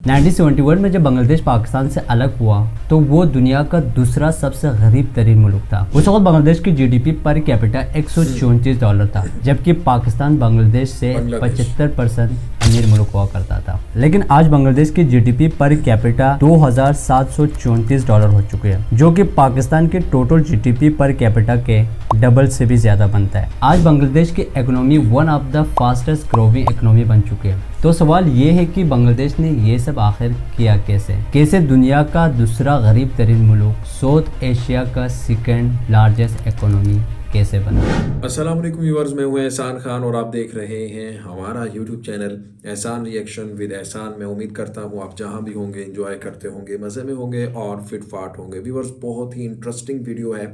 1971 में जब बांग्लादेश पाकिस्तान से अलग हुआ तो वो दुनिया का दूसरा सबसे गरीब तरीन मुल्क था। उस वक्त बांग्लादेश की जीडीपी पर कैपिटा $134 था, जबकि पाकिस्तान बांग्लादेश से 75% अमीर मुल्क हुआ करता था। लेकिन आज बांग्लादेश की जीडीपी पर कैपिटा $2,734 हो चुकी है, जो कि पाकिस्तान के टोटल जीडीपी पर कैपिटा के डबल से भी ज्यादा बनता है। आज बांग्लादेश की economy one of the fastest growing economy बन चुकी है। तो सवाल ये है कि बांग्लादेश ने ये सब आखिर किया कैसे दुनिया का दूसरा गरीब तरीन मुल्क, साउथ एशिया का सेकंड लार्जेस्ट इकोनॉमी कैसे बना। अस्सलाम वालेकुम व्यूअर्स, मैं हूं एहसान खान और आप देख रहे हैं हमारा यूट्यूब चैनल एहसान रिएक्शन विद एहसान। मैं उम्मीद करता हूं आप जहां भी होंगे एंजॉय करते होंगे, मज़े में होंगे और फिट फाट होंगे। व्यूअर्स, बहुत ही इंटरेस्टिंग वीडियो है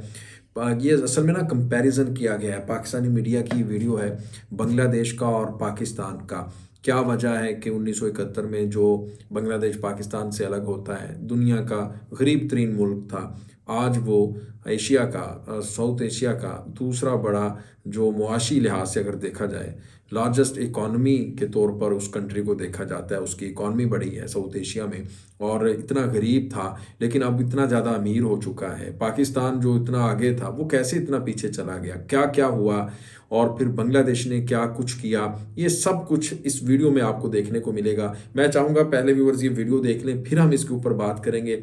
ये। असल में ना कंपैरिजन किया गया है, पाकिस्तानी मीडिया की वीडियो है बांग्लादेश का और पाकिस्तान का। क्या वजह है कि 1971 में जो बांग्लादेश पाकिस्तान से अलग होता है, दुनिया का गरीब तरीन मुल्क था, आज वो एशिया का, साउथ एशिया का दूसरा बड़ा, जो मुआशी लिहाज से अगर देखा जाए लार्जेस्ट इकॉनमी के तौर पर उस कंट्री को देखा जाता है। उसकी इकॉनमी बड़ी है साउथ एशिया में, और इतना गरीब था लेकिन अब इतना ज़्यादा अमीर हो चुका है। पाकिस्तान जो इतना आगे था वो कैसे इतना पीछे चला गया, क्या क्या हुआ, और फिर बांग्लादेश ने क्या कुछ किया, ये सब कुछ इस वीडियो में आपको देखने को मिलेगा। मैं चाहूँगा पहले व्यूअर्स ये वीडियो देख लें, फिर हम इसके ऊपर बात करेंगे।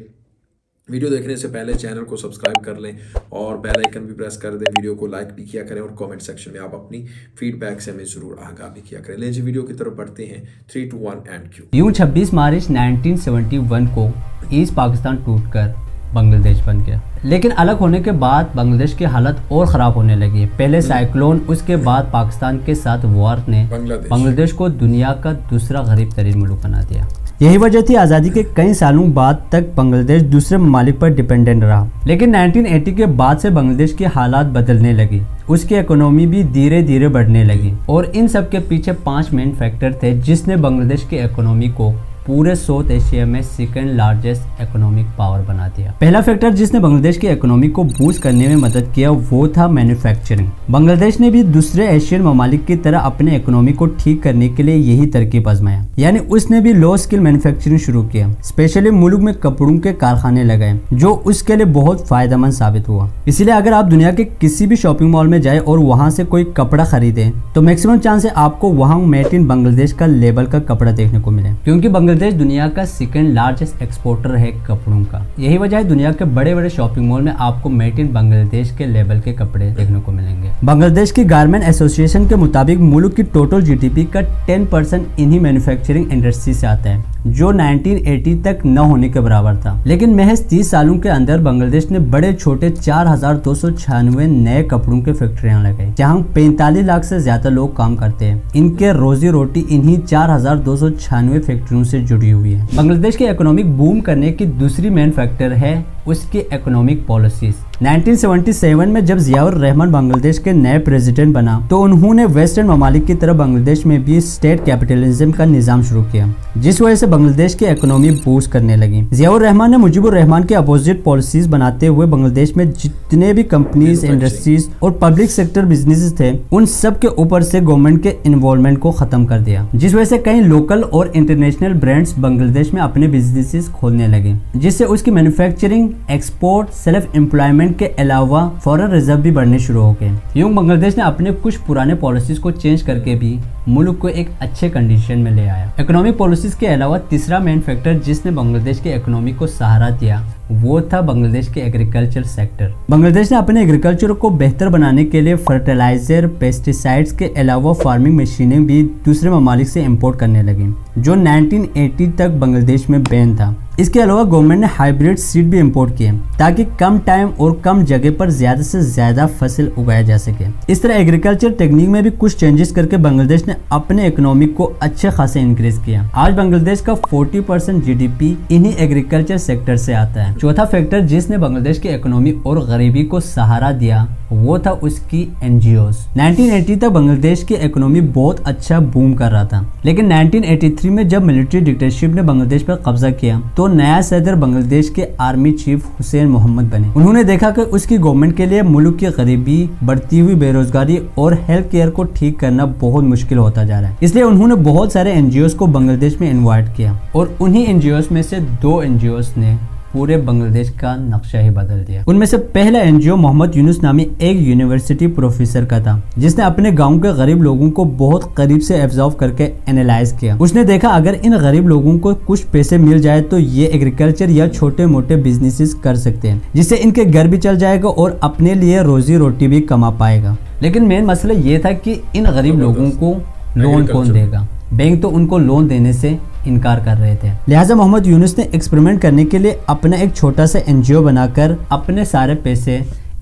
वीडियो देखने से पहले चैनल को सब्सक्राइब कर लें और बेल आइकन भी प्रेस कर दें। वीडियो को लाइक भी किया करें और कमेंट सेक्शन में आप अपनी फीडबैक से हमें ज़रूर आगाह भी किया करें। लेजिए वीडियो की तरफ बढ़ते हैं। 3, 2, 1 एंड क्यू। यूं 26 मार्च 1971 को ईस्ट पाकिस्तान टूटकर बांग्लादेश बन गया। लेकिन अलग होने के बाद बांग्लादेश की हालत और ख़राब होने लगी। पहले साइक्लोन, उसके बाद पाकिस्तान के साथ वॉर ने बांग्लादेश को दुनिया का दूसरा गरीब तरीन मुल्क बना दिया। यही वजह थी आज़ादी के कई सालों बाद तक बांग्लादेश दूसरे ममालिक पर डिपेंडेंट रहा। लेकिन 1980 के बाद से बांग्लादेश की हालात बदलने लगी, उसकी इकोनॉमी भी धीरे धीरे बढ़ने लगी। और इन सब के पीछे 5 मेन फैक्टर थे जिसने बांग्लादेश की इकोनॉमी को पूरे साउथ एशिया में सेकंड लार्जेस्ट इकोनॉमिक पावर बना दिया। पहला फैक्टर जिसने बांग्लादेश की इकोनॉमी को बूस्ट करने में मदद किया वो था मैन्युफैक्चरिंग। बांग्लादेश ने भी दूसरे एशियन ममालिक की तरह अपने इकोनॉमी को ठीक करने के लिए यही तरकीब आजमाया, यानी उसने भी लो स्किल मैन्युफैक्चरिंग शुरू किया। स्पेशली मुल्क में कपड़ों के कारखाने लगाए, जो उसके लिए बहुत फायदेमंद साबित हुआ। इसीलिए अगर आप दुनिया के किसी भी शॉपिंग मॉल में जाए और वहाँ से कोई कपड़ा खरीदे तो मैक्सिमम चांस है आपको वहाँ मेड इन बांग्लादेश का लेबल का कपड़ा देखने को मिले, क्योंकि बांग्लादेश दुनिया का सेकंड लार्जेस्ट एक्सपोर्टर है कपड़ों का। यही वजह है दुनिया के बड़े बड़े शॉपिंग मॉल में आपको मेड इन बांग्लादेश के लेबल के कपड़े देखने को मिलेंगे। बांग्लादेश की गारमेंट एसोसिएशन के मुताबिक मुल्क की टोटल जीडीपी का 10% इन्हीं मैन्युफैक्चरिंग इंडस्ट्री से आता है, जो 1980 तक न होने के बराबर था। लेकिन महज 30 सालों के अंदर बांग्लादेश ने बड़े छोटे 4296 नए कपड़ों के फैक्ट्रियां लगाई, जहां 45 लाख से ज्यादा लोग काम करते हैं। इनके रोजी रोटी इन्हीं 4296 फैक्ट्रियों से जुड़ी हुई है। बांग्लादेश के इकोनॉमिक बूम करने की दूसरी मेन फैक्टर है उसकी इकोनॉमिक पॉलिसीज। 1977 में जब जियाउर रहमान बांग्लादेश के नए प्रेसिडेंट बना तो उन्होंने वेस्टर्न ममालिक की तरह बांग्लादेश में भी स्टेट कैपिटलिज्म का निजाम शुरू किया, जिस वजह से बांग्लादेश की इकोनॉमी बूस्ट करने लगी। जियाउर रहमान ने मुजीबुर रहमान के अपोजिट पॉलिसीज बनाते हुए बांग्लादेश में जितने भी कंपनीज, इंडस्ट्रीज और पब्लिक सेक्टर बिजनेसेस थे, उन सब के ऊपर से गवर्नमेंट के इन्वॉल्वमेंट को खत्म कर दिया, जिस वजह से कई लोकल और इंटरनेशनल ब्रांड्स बांग्लादेश में अपने बिजनेसेस खोलने लगे, जिससे उसकी मैन्युफैक्चरिंग, एक्सपोर्ट, सेल्फ एम्प्लॉयमेंट के अलावा फॉरेन रिजर्व भी बढ़ने शुरू हो गए। यूं बांग्लादेश ने अपने कुछ पुराने पॉलिसीज को चेंज करके भी मुल्क को एक अच्छे कंडीशन में ले आया। इकोनॉमिक पॉलिसीज के अलावा तीसरा मेन फैक्टर जिसने बांग्लादेश के इकोनॉमी को सहारा दिया वो था बांग्लादेश के एग्रीकल्चर सेक्टर। बांग्लादेश ने अपने एग्रीकल्चर को बेहतर बनाने के लिए फर्टिलाइजर, पेस्टिसाइड्स के अलावा फार्मिंग मशीनें भी दूसरे ममालिक से इंपोर्ट करने लगी, जो 1980 तक बांग्लादेश में बैन था। इसके अलावा गवर्नमेंट ने हाइब्रिड सीड भी इंपोर्ट किए ताकि कम टाइम और कम जगह पर ज्यादा से ज्यादा फसल उगाया जा सके। इस तरह एग्रीकल्चर टेक्निक में भी कुछ चेंजेस करके बांग्लादेश ने अपने इकोनॉमी को अच्छे खासे इंक्रीज किया। आज बांग्लादेश का 40% जीडीपी इन्हीं एग्रीकल्चर सेक्टर से आता है। चौथा फैक्टर जिसने बांग्लादेश की इकोनॉमी और गरीबी को सहारा दिया वो था उसकी एनजीओज। 1980 तक बांग्लादेश की इकोनॉमी बहुत अच्छा बूम कर रहा था, लेकिन 1983 में जब मिलिट्री डिक्टेटरशिप ने बांग्लादेश पर कब्जा किया तो तो नया सदर बांग्लादेश के आर्मी चीफ हुसैन मोहम्मद बने। उन्होंने देखा कि उसकी गवर्नमेंट के लिए मुल्क की गरीबी, बढ़ती हुई बेरोजगारी और हेल्थ केयर को ठीक करना बहुत मुश्किल होता जा रहा है। इसलिए उन्होंने बहुत सारे एनजीओज को बांग्लादेश में इन्वाइट किया और उन्हीं एनजीओज में से 2 एनजीओज ने पूरे बांग्लादेश का नक्शा ही बदल दिया। उनमें से पहला एनजीओ मोहम्मद यूनुस नामी एक यूनिवर्सिटी प्रोफेसर का था, जिसने अपने गांव के गरीब लोगों को बहुत करीब से ऑब्जर्व करके एनालाइज किया। उसने देखा अगर इन गरीब लोगों को कुछ पैसे मिल जाए तो ये एग्रीकल्चर या छोटे मोटे बिजनेसेस कर सकते हैं, जिससे इनके घर भी चल जाएगा और अपने लिए रोजी रोटी भी कमा पाएगा। लेकिन मेन मसला ये था कि इन गरीब लोगों को लोन कौन देगा। बैंक तो उनको लोन देने से इनकार कर रहे थे। लिहाजा मोहम्मद यूनुस ने एक्सपेरिमेंट करने के लिए अपना एक छोटा सा एनजीओ बनाकर अपने सारे पैसे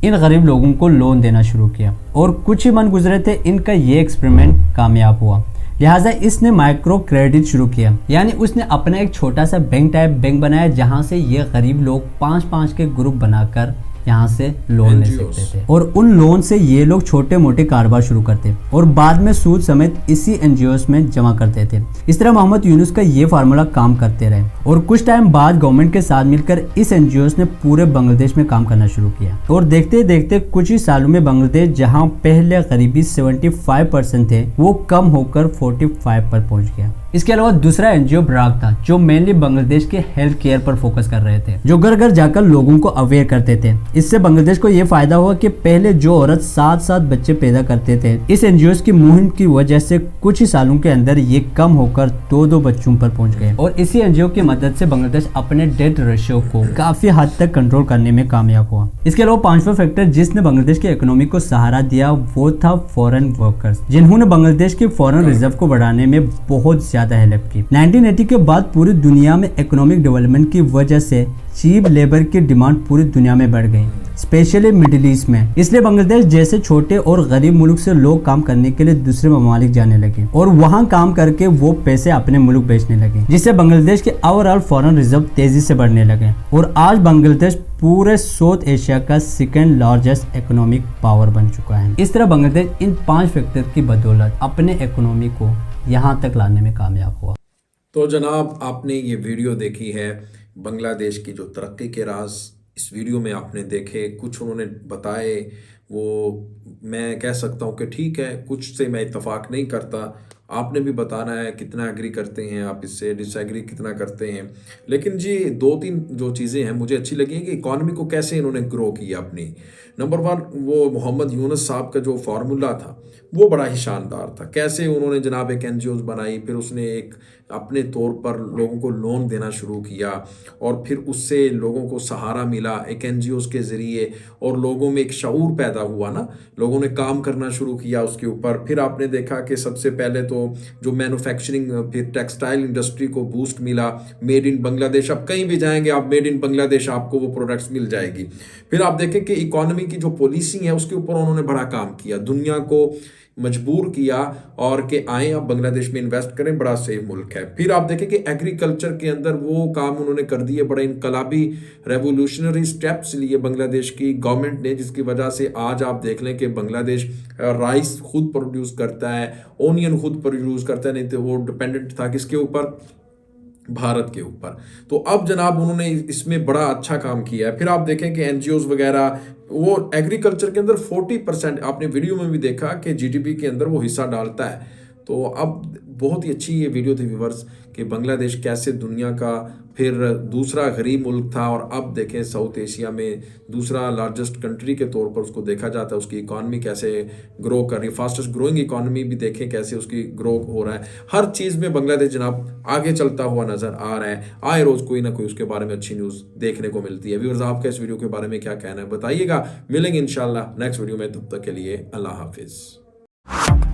इन गरीब लोगों को लोन देना शुरू किया और कुछ ही मन गुजरे थे इनका ये एक्सपेरिमेंट कामयाब हुआ। लिहाजा इसने माइक्रो क्रेडिट शुरू किया, यानी उसने अपना एक छोटा सा बैंक टाइप बैंक बनाया जहां से ये गरीब लोग 5-5 के ग्रुप बनाकर यहाँ से लोन ले सकते थे और उन लोन से ये लोग छोटे मोटे कारोबार शुरू करते और बाद में सूद समेत इसी एनजीओस में जमा करते थे। इस तरह मोहम्मद यूनुस का ये फार्मूला काम करते रहे और कुछ टाइम बाद गवर्नमेंट के साथ मिलकर इस एनजीओस ने पूरे बांग्लादेश में काम करना शुरू किया और देखते देखते कुछ ही सालों में बांग्लादेश जहाँ पहले गरीबी 75% थे वो कम होकर 45 पर पहुंच गया। इसके अलावा दूसरा एनजीओ ब्राक था जो मेनली बांग्लादेश के हेल्थ केयर पर फोकस कर रहे थे, जो घर घर जाकर लोगों को अवेयर करते थे। इससे बांग्लादेश को ये फायदा हुआ कि पहले जो औरत 7-7 बच्चे पैदा करते थे, इस एनजीओ की मुहिम की वजह से कुछ ही सालों के अंदर ये कम होकर 2-2 बच्चों पर पहुंच गए और इसी एनजीओ की मदद से बांग्लादेश अपने डेथ रेशियो को काफी हद तक कंट्रोल करने में कामयाब हुआ। इसके अलावा 5वां फैक्टर जिसने बांग्लादेश की इकोनॉमी को सहारा दिया वो था फॉरेन वर्कर्स, जिन्होंने बांग्लादेश की फॉरेन रिजर्व को बढ़ाने में बहुत ज्यादा हेल्प की। 1980 के बाद पूरी दुनिया में इकोनॉमिक डेवलपमेंट की वजह से चीप लेबर की डिमांड पूरी दुनिया में बढ़ गई, स्पेशली मिडिल ईस्ट में। इसलिए बांग्लादेश जैसे छोटे और गरीब मुल्क से लोग काम करने के लिए दूसरे ममालिक जाने लगे और वहां काम करके वो पैसे अपने मुल्क बेचने लगे, जिससे बांग्लादेश के ओवरऑल फॉरेन रिजर्व तेजी से बढ़ने लगे और आज बांग्लादेश पूरे साउथ एशिया का 2nd लार्जेस्ट इकोनॉमिक पावर बन चुका है। इस तरह बांग्लादेश इन 5 फैक्टर की बदौलत अपने इकोनॉमी को यहाँ तक लाने में कामयाब हुआ। तो जनाब आपने ये वीडियो देखी है बांग्लादेश की जो तरक्की के राज इस वीडियो में आपने देखे, कुछ उन्होंने बताए, वो मैं कह सकता हूँ कि ठीक है, कुछ से मैं इत्तेफाक नहीं करता। आपने भी बताना है कितना एग्री करते हैं आप, इससे डिसएग्री कितना करते हैं। लेकिन जी 2-3 जो चीज़ें हैं मुझे अच्छी लगी कि इकॉनमी को कैसे इन्होंने ग्रो किया अपनी। नंबर 1 वो मोहम्मद यूनुस साहब का जो फार्मूला था वो बड़ा ही शानदार था। कैसे उन्होंने जनाब एक एनजीओ बनाई, फिर उसने एक अपने तौर पर लोगों को लोन देना शुरू किया और फिर उससे लोगों को सहारा मिला एक एनजीओ के ज़रिए और लोगों में एक शऊर पैदा हुआ ना, लोगों ने काम करना शुरू किया उसके ऊपर। फिर आपने देखा कि सबसे पहले तो जो मैन्युफैक्चरिंग, फिर टेक्सटाइल इंडस्ट्री को बूस्ट मिला, मेड इन बांग्लादेश। अब कहीं भी जाएंगे आप मेड इन बांग्लादेश आपको वो प्रोडक्ट्स मिल जाएगी। फिर आप देखें कि इकोनॉमी की जो पॉलिसी है उसके ऊपर उन्होंने बड़ा काम किया, दुनिया को मजबूर किया और कि आए आप बांग्लादेश में इन्वेस्ट करें, बड़ा सेफ मुल्क है। फिर आप देखें कि एग्रीकल्चर के अंदर वो काम उन्होंने कर दिए, बड़े इनकलाबी रेवोल्यूशनरी स्टेप्स लिए बांग्लादेश की गवर्नमेंट ने, जिसकी वजह से आज आप देख लें कि बांग्लादेश राइस खुद प्रोड्यूस करता है, ओनियन खुद प्रोड्यूस करता है, नहीं तो वो डिपेंडेंट था किसके ऊपर, भारत के ऊपर। तो अब जनाब उन्होंने इसमें बड़ा अच्छा काम किया है। फिर आप देखें कि एनजीओज वगैरह वो एग्रीकल्चर के अंदर 40% आपने वीडियो में भी देखा कि जीडीपी के अंदर वो हिस्सा डालता है। तो अब बहुत ही अच्छी ये वीडियो थी व्यूअर्स कि बांग्लादेश कैसे दुनिया का फिर दूसरा गरीब मुल्क था और अब देखें साउथ एशिया में दूसरा लार्जेस्ट कंट्री के तौर पर उसको देखा जाता है। उसकी इकॉनमी कैसे ग्रो कर रही है, फास्टेस्ट ग्रोइंग इकॉनमी भी देखें कैसे उसकी ग्रो हो रहा है। हर चीज़ में बांग्लादेश जनाब आगे चलता हुआ नज़र आ रहा है। आए रोज़ कोई ना कोई उसके बारे में अच्छी न्यूज़ देखने को मिलती है। व्यूअर्स आपका इस वीडियो के बारे में क्या कहना है बताइएगा। मिलेंगे इंशाल्लाह नेक्स्ट वीडियो में, तब तक के लिए अल्लाह हाफिज़।